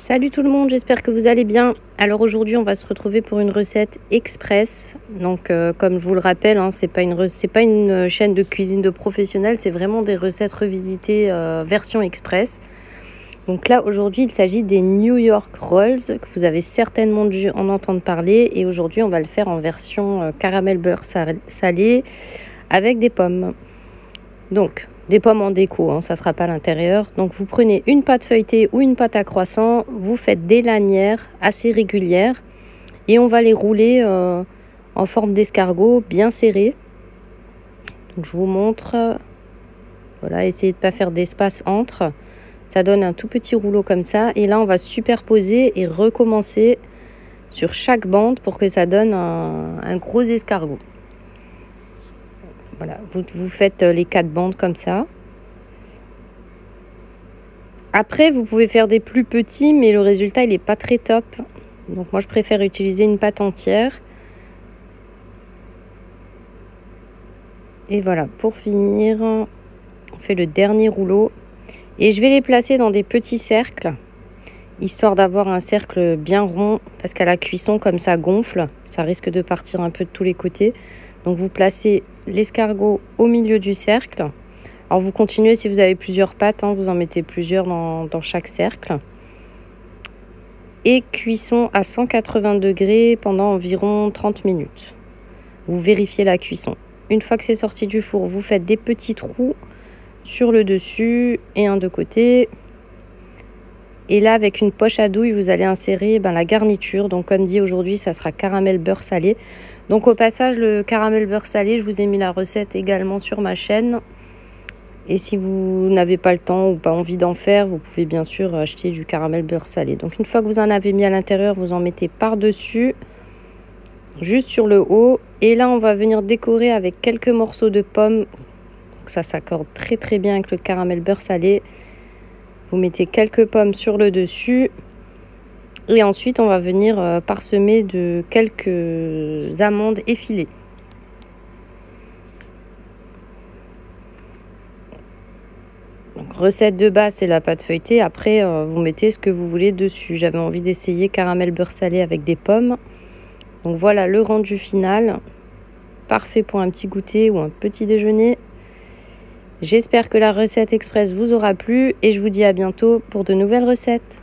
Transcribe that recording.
Salut tout le monde, j'espère que vous allez bien. Alors aujourd'hui, on va se retrouver pour une recette express. Donc comme je vous le rappelle, hein, c'est pas une chaîne de cuisine de professionnels, c'est vraiment des recettes revisitées version express. Donc là, aujourd'hui, il s'agit des New York Rolls, que vous avez certainement dû en entendre parler. Et aujourd'hui, on va le faire en version caramel beurre salé avec des pommes. Donc, des pommes en déco, hein, ça ne sera pas à l'intérieur. Donc, vous prenez une pâte feuilletée ou une pâte à croissant, vous faites des lanières assez régulières et on va les rouler en forme d'escargot bien serré. Donc, je vous montre. Voilà, essayez de ne pas faire d'espace entre. Ça donne un tout petit rouleau comme ça. Et là, on va superposer et recommencer sur chaque bande pour que ça donne un gros escargot. Voilà, vous faites les 4 bandes comme ça. Après, vous pouvez faire des plus petits, mais le résultat, il n'est pas très top. Donc moi, je préfère utiliser une pâte entière. Et voilà, pour finir, on fait le dernier rouleau. Et je vais les placer dans des petits cercles, histoire d'avoir un cercle bien rond, parce qu'à la cuisson, comme ça gonfle, ça risque de partir un peu de tous les côtés. Donc vous placez l'escargot au milieu du cercle. Alors vous continuez si vous avez plusieurs pâtes, hein, vous en mettez plusieurs dans chaque cercle. Et cuisson à 180 degrés pendant environ 30 minutes. Vous vérifiez la cuisson. Une fois que c'est sorti du four, vous faites des petits trous sur le dessus et un de côté. Et là, avec une poche à douille, vous allez insérer la garniture. Donc comme dit aujourd'hui, ça sera caramel beurre salé. Donc au passage, le caramel beurre salé, je vous ai mis la recette également sur ma chaîne. Et si vous n'avez pas le temps ou pas envie d'en faire, vous pouvez bien sûr acheter du caramel beurre salé. Donc une fois que vous en avez mis à l'intérieur, vous en mettez par-dessus, juste sur le haut. Et là, on va venir décorer avec quelques morceaux de pommes. Ça s'accorde très très bien avec le caramel beurre salé. Vous mettez quelques pommes sur le dessus. Et ensuite, on va venir parsemer de quelques amandes effilées. Donc, recette de base, c'est la pâte feuilletée. Après, vous mettez ce que vous voulez dessus. J'avais envie d'essayer caramel beurre salé avec des pommes. Donc voilà le rendu final. Parfait pour un petit goûter ou un petit déjeuner. J'espère que la recette express vous aura plu et je vous dis à bientôt pour de nouvelles recettes.